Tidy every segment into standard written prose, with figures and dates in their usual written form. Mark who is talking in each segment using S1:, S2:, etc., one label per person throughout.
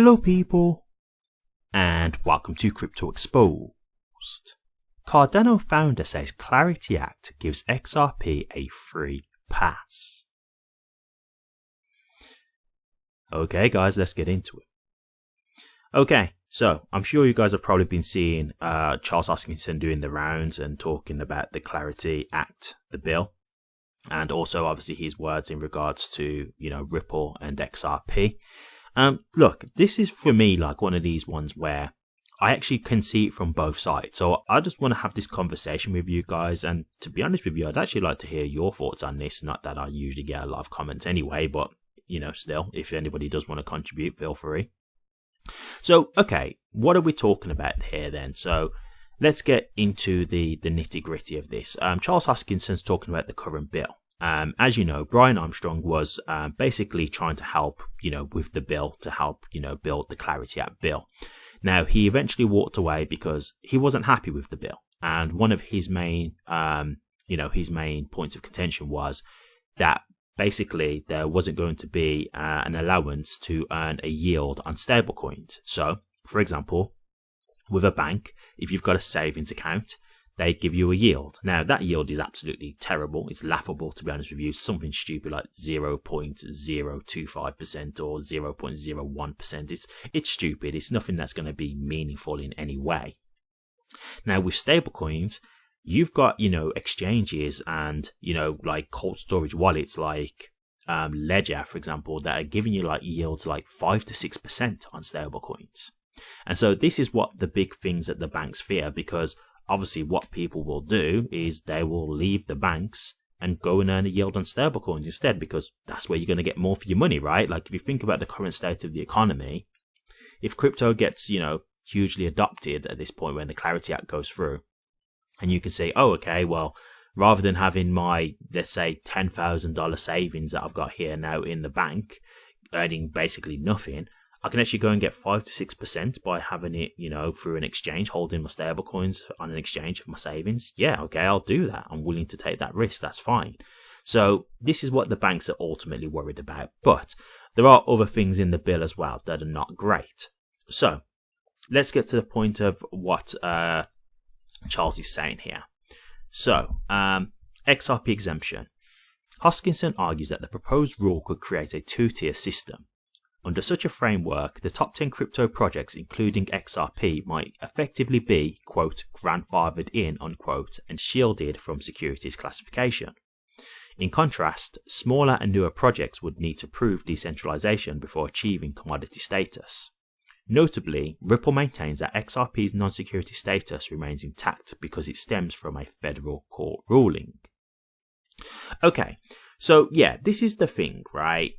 S1: Hello people, and welcome to Crypto Exposed. Cardano founder says Clarity Act gives XRP a free pass. Okay guys, let's get into it. Okay, so I'm sure you guys have probably been seeing Charles Hoskinson doing the rounds and talking about the Clarity Act, the bill, and also obviously his words in regards to, Ripple and XRP. Look, this is for me like one of these ones where I actually can see it from both sides. So I just want to have this conversation with you guys, and to be honest with you, I'd actually like to hear your thoughts on this. Not that I usually get a lot of comments anyway, but still, if anybody does want to contribute, feel free. So, okay, what are we talking about here then? So let's get into the nitty gritty of this. Charles Hoskinson's talking about the current bill. As you know, Brian Armstrong was basically trying to help, with the bill to help, build the Clarity Act bill. Now, he eventually walked away because he wasn't happy with the bill. And one of his main, his main points of contention was that basically there wasn't going to be an allowance to earn a yield on stablecoins. So, for example, with a bank, if you've got a savings account, they give you a yield. Now, that yield is absolutely terrible. It's laughable, to be honest with you. Something stupid like 0.025% or 0.01%. It's stupid. It's nothing that's going to be meaningful in any way. Now, with stablecoins, you've got, exchanges and, like cold storage wallets like Ledger, for example, that are giving you like yields like 5 to 6% on stablecoins. And so this is what the big things that the banks fear, because obviously what people will do is they will leave the banks and go and earn a yield on stablecoins instead, because that's where you're going to get more for your money, right? Like if you think about the current state of the economy, if crypto gets, hugely adopted at this point when the Clarity Act goes through, and you can say, oh, okay, well, rather than having my, let's say, $10,000 savings that I've got here now in the bank, earning basically nothing, I can actually go and get 5 to 6% by having it, through an exchange, holding my stable coins on an exchange of my savings. Yeah, okay, I'll do that. I'm willing to take that risk. That's fine. So this is what the banks are ultimately worried about. But there are other things in the bill as well that are not great. So let's get to the point of what Charles is saying here. So XRP exemption. Hoskinson argues that the proposed rule could create a two-tier system. Under such a framework, the top 10 crypto projects, including XRP, might effectively be, quote, grandfathered in, unquote, and shielded from securities classification. In contrast, smaller and newer projects would need to prove decentralization before achieving commodity status. Notably, Ripple maintains that XRP's non-security status remains intact because it stems from a federal court ruling. Okay, so yeah, this is the thing, right?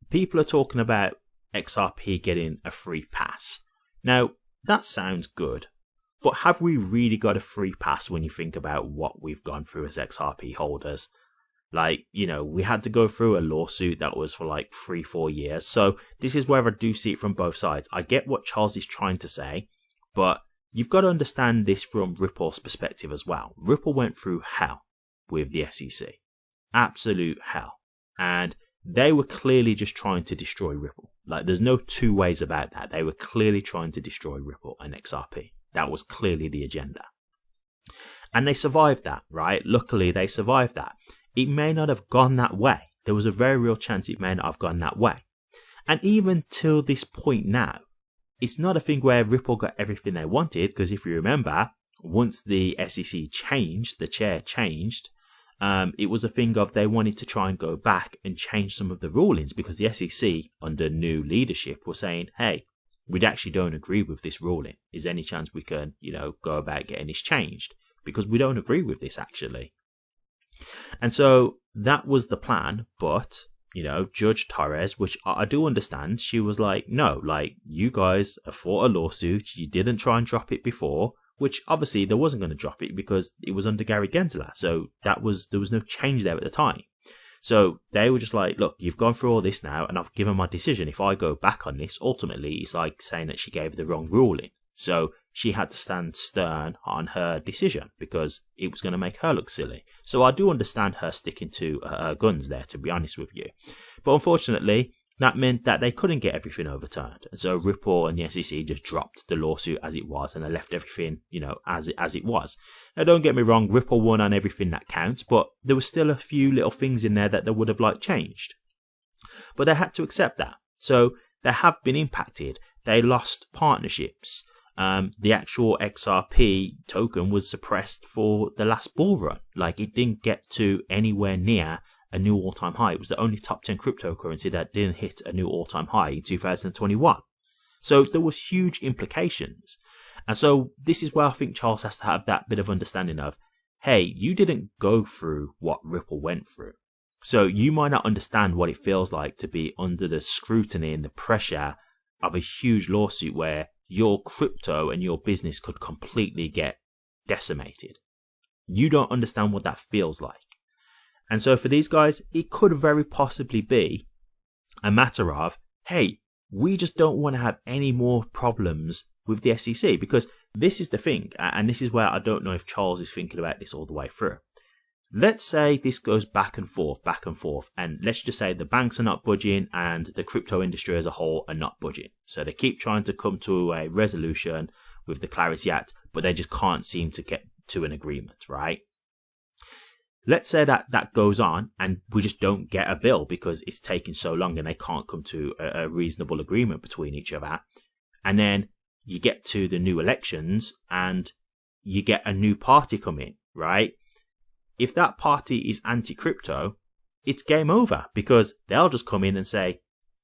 S1: People are talking about XRP getting a free pass. Now, that sounds good, but have we really got a free pass when you think about what we've gone through as XRP holders? Like, we had to go through a lawsuit that was for like 3-4 years. So this is where I do see it from both sides. I get what Charles is trying to say, but you've got to understand this from Ripple's perspective as well. Ripple went through hell with the SEC. Absolute hell. And they were clearly just trying to destroy Ripple. Like, there's no two ways about that. They were clearly trying to destroy Ripple and XRP. That was clearly the agenda. And they survived that, right? Luckily, they survived that. It may not have gone that way. There was a very real chance it may not have gone that way. And even till this point now, it's not a thing where Ripple got everything they wanted, because if you remember, once the SEC changed, the chair changed, it was a thing of they wanted to try and go back and change some of the rulings, because the SEC under new leadership were saying, hey, we actually don't agree with this ruling. Is there any chance we can, go about getting this changed? Because we don't agree with this actually. And so that was the plan. But, Judge Torres, which I do understand, she was like, no, like you guys have fought a lawsuit. You didn't try and drop it before. Which obviously they wasn't going to drop it because it was under Gary Gensler. So there was no change there at the time. So they were just like, look, you've gone through all this now and I've given my decision. If I go back on this, ultimately it's like saying that she gave the wrong ruling. So she had to stand stern on her decision because it was going to make her look silly. So I do understand her sticking to her guns there, to be honest with you. But unfortunately, That meant that they couldn't get everything overturned. And so Ripple and the SEC just dropped the lawsuit as it was, and they left everything, as it was. Now, don't get me wrong, Ripple won on everything that counts, but there was still a few little things in there that they would have liked changed. But they had to accept that. So they have been impacted. They lost partnerships. The actual XRP token was suppressed for the last bull run. Like, it didn't get to anywhere near a new all-time high. It was the only top 10 cryptocurrency that didn't hit a new all-time high in 2021. So there was huge implications. And so this is where I think Charles has to have that bit of understanding of, hey, you didn't go through what Ripple went through. So you might not understand what it feels like to be under the scrutiny and the pressure of a huge lawsuit where your crypto and your business could completely get decimated. You don't understand what that feels like. And so for these guys, it could very possibly be a matter of, hey, we just don't want to have any more problems with the SEC, because this is the thing, and this is where I don't know if Charles is thinking about this all the way through. Let's say this goes back and forth, and let's just say the banks are not budging and the crypto industry as a whole are not budging. So they keep trying to come to a resolution with the Clarity Act, but they just can't seem to get to an agreement, right? Let's say that goes on and we just don't get a bill because it's taking so long and they can't come to a reasonable agreement between each other. And then you get to the new elections and you get a new party come in, right? If that party is anti-crypto, it's game over, because they'll just come in and say,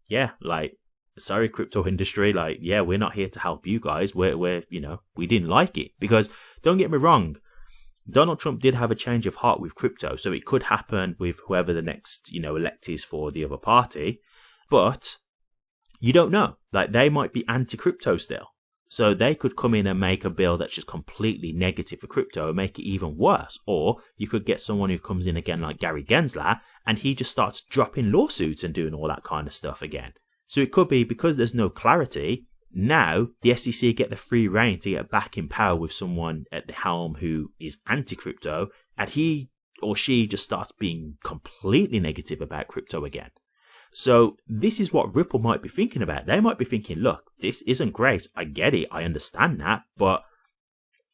S1: yeah, like, sorry, crypto industry, like, yeah, we're not here to help you guys. We didn't like it. Because don't get me wrong, Donald Trump did have a change of heart with crypto, so it could happen with whoever the next, elect is for the other party. But you don't know. Like, they might be anti-crypto still. So they could come in and make a bill that's just completely negative for crypto and make it even worse. Or you could get someone who comes in again like Gary Gensler and he just starts dropping lawsuits and doing all that kind of stuff again. So it could be, because there's no clarity, now the SEC get the free rein to get back in power with someone at the helm who is anti-crypto, and he or she just starts being completely negative about crypto again. So this is what Ripple might be thinking about. They might be thinking, look, this isn't great. I get it. I understand that. But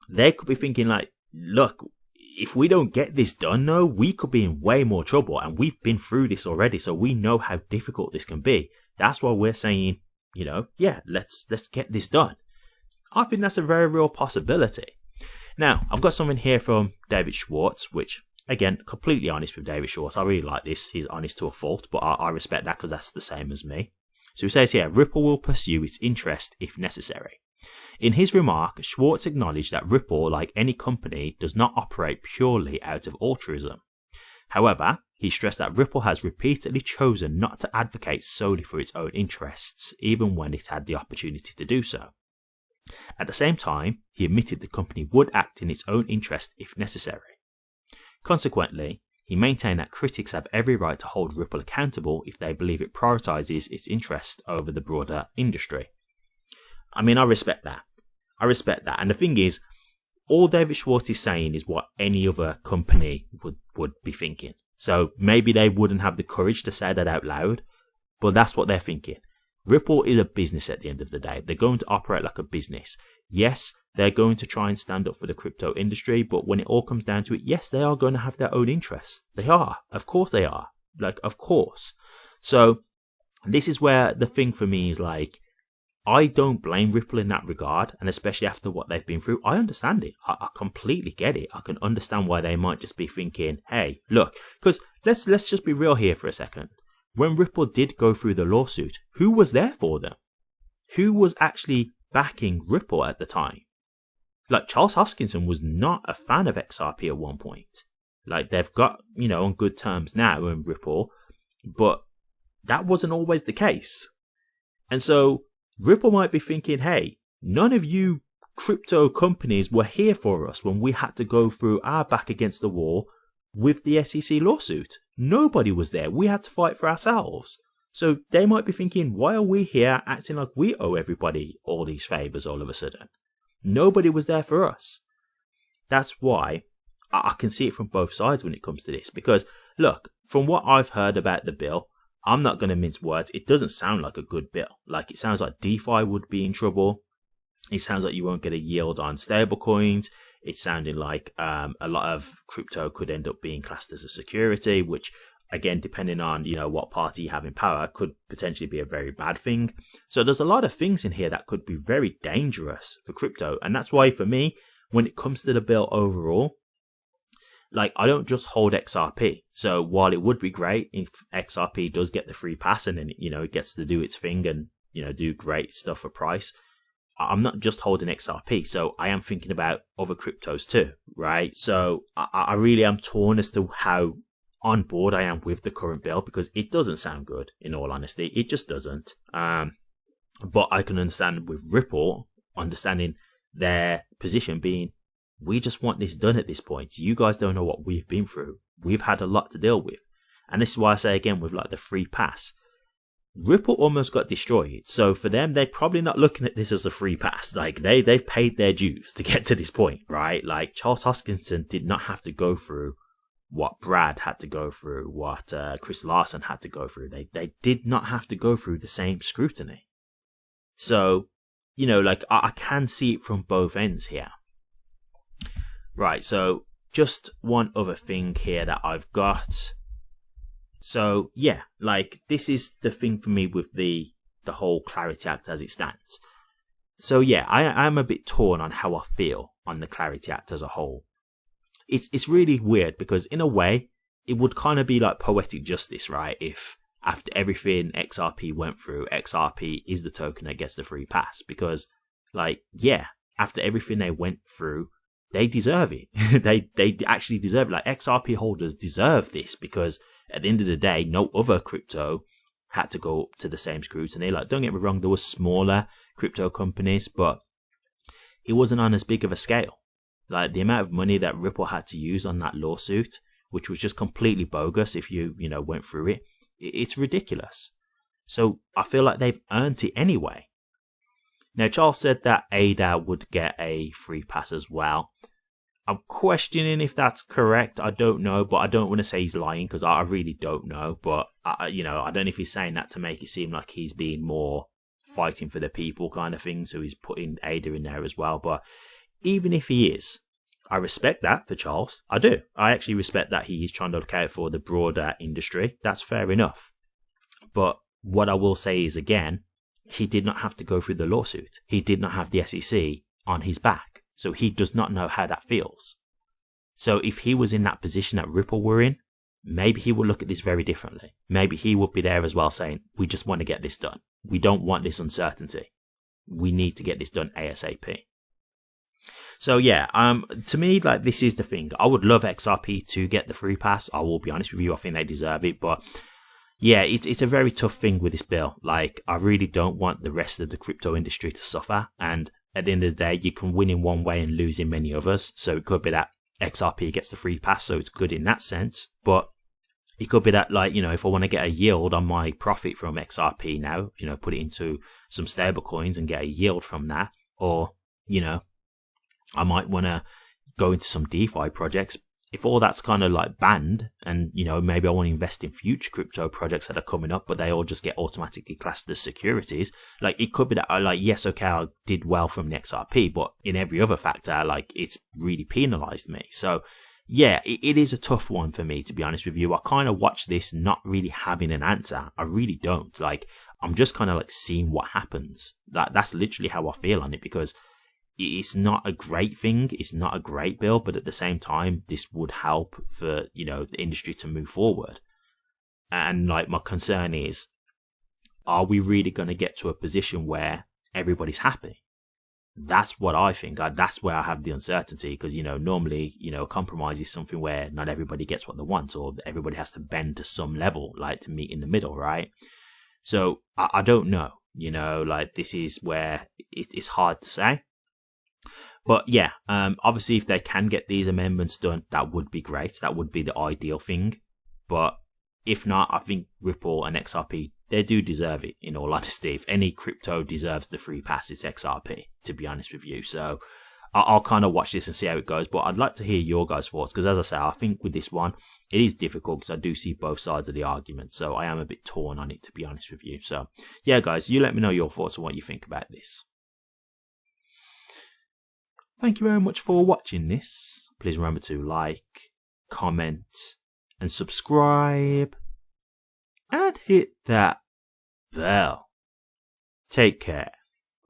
S1: they could be thinking like, look, if we don't get this done, though, we could be in way more trouble. And we've been through this already, so we know how difficult this can be. That's why we're saying, yeah, let's get this done. I think that's a very real possibility. Now, I've got something here from David Schwartz, which, again, completely honest with David Schwartz. I really like this. He's honest to a fault, but I respect that because that's the same as me. So he says here, Ripple will pursue its interest if necessary. In his remark, Schwartz acknowledged that Ripple, like any company, does not operate purely out of altruism. However, he stressed that Ripple has repeatedly chosen not to advocate solely for its own interests, even when it had the opportunity to do so. At the same time, he admitted the company would act in its own interest if necessary. Consequently, he maintained that critics have every right to hold Ripple accountable if they believe it prioritizes its interest over the broader industry. I mean, I respect that. And the thing is, all David Schwartz is saying is what any other company would be thinking. So maybe they wouldn't have the courage to say that out loud, but that's what they're thinking. Ripple is a business at the end of the day. They're going to operate like a business. Yes, they're going to try and stand up for the crypto industry, but when it all comes down to it, yes, they are going to have their own interests. They are. Of course they are. Of course. So this is where the thing for me is like, I don't blame Ripple in that regard, and especially after what they've been through, I understand it. I completely get it. I can understand why they might just be thinking, hey, look, because let's just be real here for a second. When Ripple did go through the lawsuit, who was there for them? Who was actually backing Ripple at the time? Like, Charles Hoskinson was not a fan of XRP at one point. Like, they've got, on good terms now in Ripple, but that wasn't always the case. And so Ripple might be thinking, hey, none of you crypto companies were here for us when we had to go through our back against the wall with the SEC lawsuit. Nobody was there. We had to fight for ourselves. So they might be thinking, why are we here acting like we owe everybody all these favors all of a sudden? Nobody was there for us. That's why I can see it from both sides when it comes to this. Because, look, from what I've heard about the bill, I'm not going to mince words. It doesn't sound like a good bill. Like, it sounds like DeFi would be in trouble. It sounds like you won't get a yield on stablecoins. It's sounding like a lot of crypto could end up being classed as a security, which, again, depending on, what party you have in power, could potentially be a very bad thing. So there's a lot of things in here that could be very dangerous for crypto. And that's why, for me, when it comes to the bill overall, like, I don't just hold XRP. So while it would be great if XRP does get the free pass and then, it gets to do its thing and, do great stuff for price, I'm not just holding XRP. So I am thinking about other cryptos too, right? So I really am torn as to how on board I am with the current bill, because it doesn't sound good, in all honesty. It just doesn't. But I can understand with Ripple, understanding their position being, we just want this done at this point. You guys don't know what we've been through. We've had a lot to deal with. And this is why I say again, with like the free pass, Ripple almost got destroyed. So for them, they're probably not looking at this as a free pass. Like, they've paid their dues to get to this point, right? Like, Charles Hoskinson did not have to go through what Brad had to go through, what Chris Larsen had to go through. They did not have to go through the same scrutiny. So, like, I can see it from both ends here. Right, so just one other thing here that I've got. So, yeah, like, this is the thing for me with the whole Clarity Act as it stands. So, yeah, I'm a bit torn on how I feel on the Clarity Act as a whole. It's really weird, because in a way, it would kind of be like poetic justice, right? If after everything XRP went through, XRP is the token that gets the free pass. Because, like, yeah, after everything they went through, they deserve it. they actually deserve it. Like, XRP holders deserve this, because at the end of the day, no other crypto had to go up to the same scrutiny. Like, don't get me wrong, there were smaller crypto companies, but it wasn't on as big of a scale. Like, the amount of money that Ripple had to use on that lawsuit, which was just completely bogus if you went through it, it's ridiculous. So I feel like they've earned it anyway. Now, Charles said that ADA would get a free pass as well. I'm questioning if that's correct. I don't know, but I don't want to say he's lying, because I really don't know. But, I don't know if he's saying that to make it seem like he's being more fighting for the people kind of thing. So he's putting ADA in there as well. But even if he is, I respect that for Charles. I do. I actually respect that he is trying to look out for the broader industry. That's fair enough. But what I will say is, again, he did not have to go through the lawsuit. He did not have the SEC on his back. So he does not know how that feels. So if he was in that position that Ripple were in, maybe he would look at this very differently. Maybe he would be there as well saying, we just want to get this done. We don't want this uncertainty. We need to get this done ASAP. So yeah, to me, like, this is the thing. I would love XRP to get the free pass. I will be honest with you. I think they deserve it. But yeah, it's a very tough thing with this bill. Like, I really don't want the rest of the crypto industry to suffer. And at the end of the day, you can win in one way and lose in many others. So it could be that XRP gets the free pass, so it's good in that sense. But it could be that, like, if I want to get a yield on my profit from XRP now, put it into some stable coins and get a yield from that. Or, I might want to go into some DeFi projects. If all that's kind of like banned, and maybe I want to invest in future crypto projects that are coming up, but they all just get automatically classed as securities, like, it could be that I, like, yes, okay, I did well from the XRP, but in every other factor, like, it's really penalized me. So yeah, it is a tough one for me, to be honest with you. I kind of watch this not really having an answer. I really don't. Like, I'm just kind of like seeing what happens. That's literally how I feel on it, because it's not a great thing. It's not a great bill, but at the same time, this would help for, the industry to move forward. And, like, my concern is, are we really going to get to a position where everybody's happy? That's what I think. That's where I have the uncertainty, because, normally, compromise is something where not everybody gets what they want, or everybody has to bend to some level, like, to meet in the middle, right? So I don't know, like, this is where it's hard to say. But yeah, obviously, if they can get these amendments done, that would be great. That would be the ideal thing. But if not, I think Ripple and XRP, they do deserve it, in all honesty. If any crypto deserves the free pass, it's XRP, to be honest with you. So I'll kind of watch this and see how it goes, but I'd like to hear your guys' thoughts, because as I say, I think with this one, it is difficult because I do see both sides of the argument, so I am a bit torn on it, to be honest with you. So yeah, guys, you let me know your thoughts on what you think about this. Thank you very much for watching this. Please remember to like, comment, and subscribe, and hit that bell. Take care.